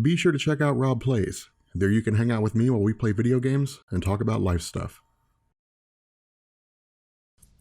be sure to check out Rob Plays. There you can hang out with me while we play video games and talk about life stuff.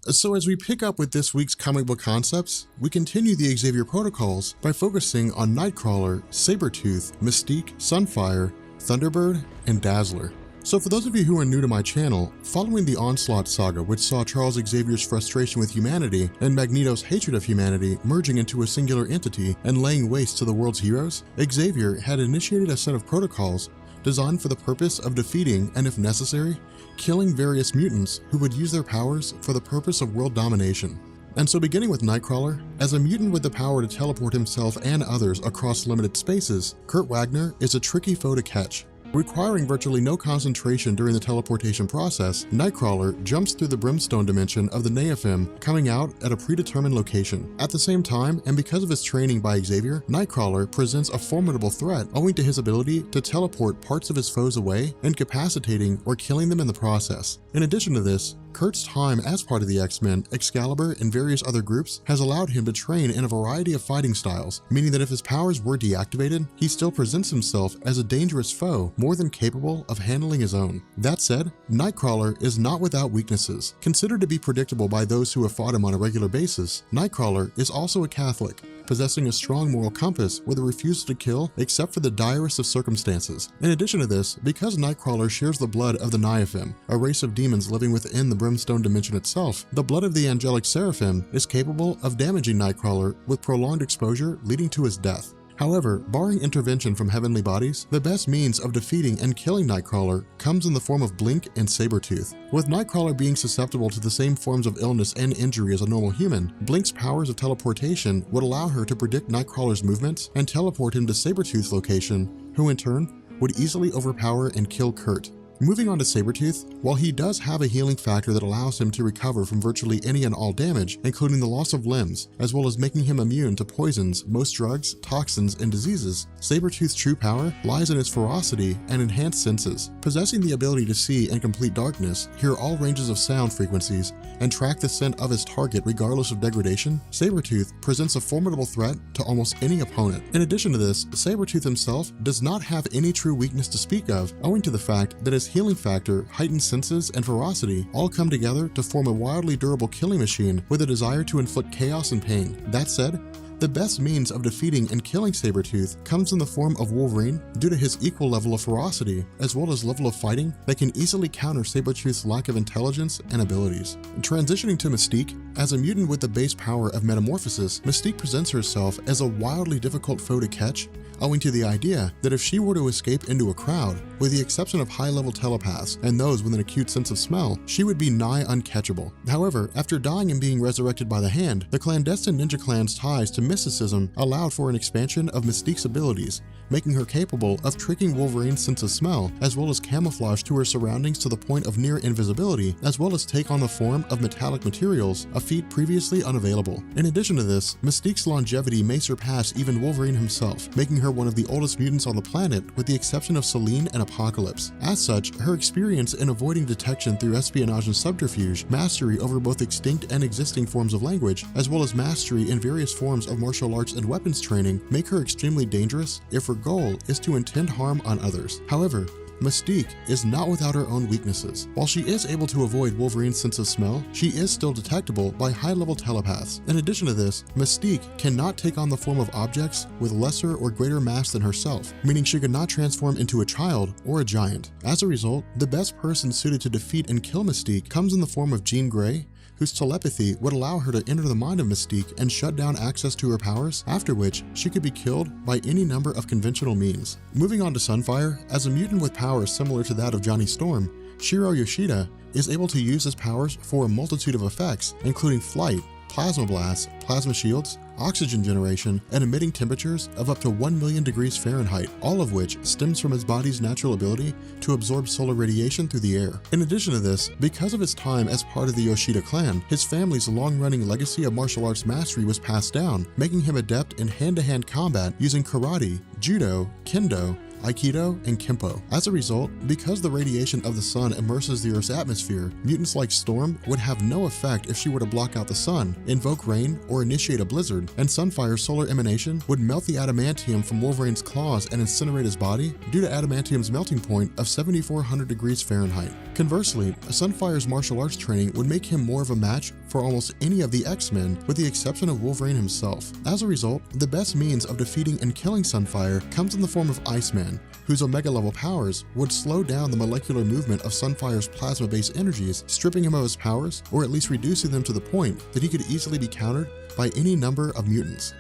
So as we pick up with this week's comic book concepts, we continue the Xavier protocols by focusing on Nightcrawler, Sabertooth, Mystique, Sunfire, Thunderbird, and Dazzler. So for those of you who are new to my channel, following the Onslaught saga, which saw Charles Xavier's frustration with humanity and Magneto's hatred of humanity merging into a singular entity and laying waste to the world's heroes, Xavier had initiated a set of protocols designed for the purpose of defeating, and if necessary, killing various mutants who would use their powers for the purpose of world domination. And so beginning with Nightcrawler, as a mutant with the power to teleport himself and others across limited spaces, Kurt Wagner is a tricky foe to catch. Requiring virtually no concentration during the teleportation process, Nightcrawler jumps through the brimstone dimension of the Neophim, coming out at a predetermined location. At the same time, and because of his training by Xavier, Nightcrawler presents a formidable threat owing to his ability to teleport parts of his foes away, incapacitating or killing them in the process. In addition to this, Kurt's time as part of the X-Men, Excalibur, and various other groups has allowed him to train in a variety of fighting styles, meaning that if his powers were deactivated, he still presents himself as a dangerous foe more than capable of handling his own. That said, Nightcrawler is not without weaknesses. Considered to be predictable by those who have fought him on a regular basis, Nightcrawler is also a Catholic, possessing a strong moral compass with a refusal to kill except for the direst of circumstances. In addition to this, because Nightcrawler shares the blood of the Neophim, a race of demons living within the brimstone dimension itself, the blood of the angelic seraphim is capable of damaging Nightcrawler with prolonged exposure leading to his death. However, barring intervention from heavenly bodies, the best means of defeating and killing Nightcrawler comes in the form of Blink and Sabertooth. With Nightcrawler being susceptible to the same forms of illness and injury as a normal human, Blink's powers of teleportation would allow her to predict Nightcrawler's movements and teleport him to Sabertooth's location, who in turn would easily overpower and kill Kurt. Moving on to Sabertooth, while he does have a healing factor that allows him to recover from virtually any and all damage, including the loss of limbs, as well as making him immune to poisons, most drugs, toxins, and diseases, Sabertooth's true power lies in his ferocity and enhanced senses. Possessing the ability to see in complete darkness, hear all ranges of sound frequencies, and track the scent of his target regardless of degradation, Sabertooth presents a formidable threat to almost any opponent. In addition to this, Sabertooth himself does not have any true weakness to speak of, owing to the fact that his healing factor, heightened senses, and ferocity all come together to form a wildly durable killing machine with a desire to inflict chaos and pain. That said, the best means of defeating and killing Sabertooth comes in the form of Wolverine due to his equal level of ferocity, as well as level of fighting that can easily counter Sabertooth's lack of intelligence and abilities. Transitioning to Mystique, as a mutant with the base power of metamorphosis, Mystique presents herself as a wildly difficult foe to catch, owing to the idea that if she were to escape into a crowd, with the exception of high-level telepaths and those with an acute sense of smell, she would be nigh uncatchable. However, after dying and being resurrected by the Hand, the clandestine ninja clan's ties to mysticism allowed for an expansion of Mystique's abilities, making her capable of tricking Wolverine's sense of smell, as well as camouflage to her surroundings to the point of near invisibility, as well as take on the form of metallic materials, a feat previously unavailable. In addition to this, Mystique's longevity may surpass even Wolverine himself, making her one of the oldest mutants on the planet with the exception of Selene and Apocalypse. As such, her experience in avoiding detection through espionage and subterfuge, mastery over both extinct and existing forms of language, as well as mastery in various forms of martial arts and weapons training make her extremely dangerous if her goal is to intend harm on others. However, Mystique is not without her own weaknesses. While she is able to avoid Wolverine's sense of smell, she is still detectable by high-level telepaths. In addition to this, Mystique cannot take on the form of objects with lesser or greater mass than herself, meaning she could not transform into a child or a giant. As a result, the best person suited to defeat and kill Mystique comes in the form of Jean Grey, whose telepathy would allow her to enter the mind of Mystique and shut down access to her powers, after which she could be killed by any number of conventional means. Moving on to Sunfire, as a mutant with powers similar to that of Johnny Storm, Shiro Yoshida is able to use his powers for a multitude of effects, including flight, plasma blasts, plasma shields, oxygen generation, and emitting temperatures of up to 1 million degrees Fahrenheit, all of which stems from his body's natural ability to absorb solar radiation through the air. In addition to this, because of his time as part of the Yoshida clan, his family's long-running legacy of martial arts mastery was passed down, making him adept in hand-to-hand combat using karate, judo, kendo, Aikido, and Kempo. As a result, because the radiation of the sun immerses the Earth's atmosphere, mutants like Storm would have no effect if she were to block out the sun, invoke rain, or initiate a blizzard, and Sunfire's solar emanation would melt the adamantium from Wolverine's claws and incinerate his body due to adamantium's melting point of 7,400 degrees Fahrenheit. Conversely, Sunfire's martial arts training would make him more of a match for almost any of the X-Men with the exception of Wolverine himself. As a result, the best means of defeating and killing Sunfire comes in the form of Iceman, whose Omega-level powers would slow down the molecular movement of Sunfire's plasma-based energies, stripping him of his powers, or at least reducing them to the point that he could easily be countered by any number of mutants.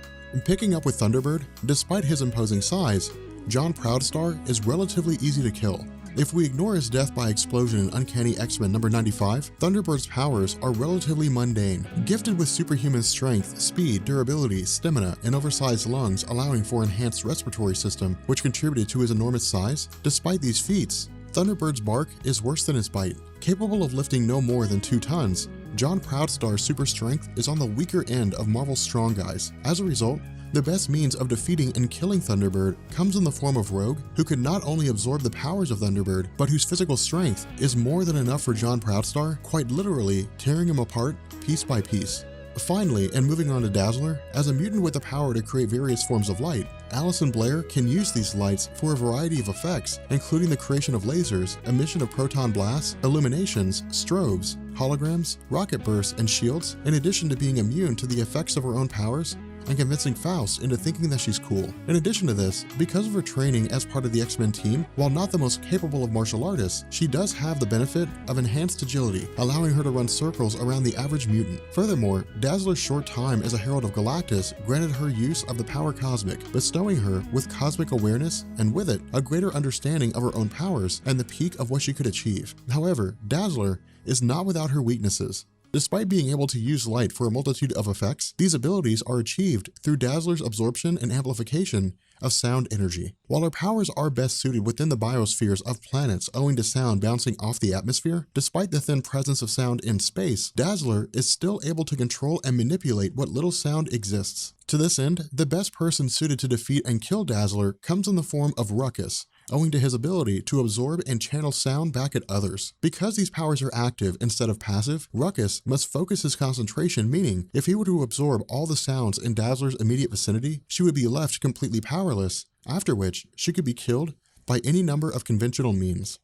Picking up with Thunderbird, despite his imposing size, John Proudstar is relatively easy to kill. If we ignore his death by explosion in Uncanny X-Men number 95, Thunderbird's powers are relatively mundane. Gifted with superhuman strength, speed, durability, stamina, and oversized lungs allowing for enhanced respiratory system, which contributed to his enormous size, despite these feats, Thunderbird's bark is worse than his bite. Capable of lifting no more than 2 tons, John Proudstar's super strength is on the weaker end of Marvel's strong guys. As a result, the best means of defeating and killing Thunderbird comes in the form of Rogue, who could not only absorb the powers of Thunderbird, but whose physical strength is more than enough for John Proudstar, quite literally tearing him apart piece by piece. Finally, and moving on to Dazzler, as a mutant with the power to create various forms of light, Allison Blair can use these lights for a variety of effects, including the creation of lasers, emission of proton blasts, illuminations, strobes, holograms, rocket bursts, and shields, in addition to being immune to the effects of her own powers and convincing Faust into thinking that she's cool. In addition to this, because of her training as part of the X-Men team, while not the most capable of martial artists, she does have the benefit of enhanced agility, allowing her to run circles around the average mutant. Furthermore, Dazzler's short time as a Herald of Galactus granted her use of the power cosmic, bestowing her with cosmic awareness and with it, a greater understanding of her own powers and the peak of what she could achieve. However, Dazzler is not without her weaknesses. Despite being able to use light for a multitude of effects, these abilities are achieved through Dazzler's absorption and amplification of sound energy. While her powers are best suited within the biospheres of planets owing to sound bouncing off the atmosphere, despite the thin presence of sound in space, Dazzler is still able to control and manipulate what little sound exists. To this end, the best person suited to defeat and kill Dazzler comes in the form of Ruckus, owing to his ability to absorb and channel sound back at others. Because these powers are active instead of passive, Ruckus must focus his concentration, meaning if he were to absorb all the sounds in Dazzler's immediate vicinity, she would be left completely powerless, after which she could be killed by any number of conventional means.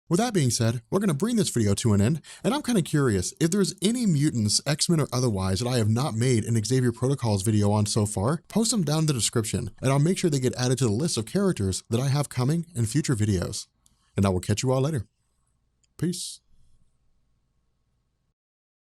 With that being said, we're going to bring this video to an end, and I'm kind of curious if there's any mutants, X-Men or otherwise, that I have not made an Xavier Protocols video on so far. Post them down in the description, and I'll make sure they get added to the list of characters that I have coming in future videos. And I will catch you all later. Peace.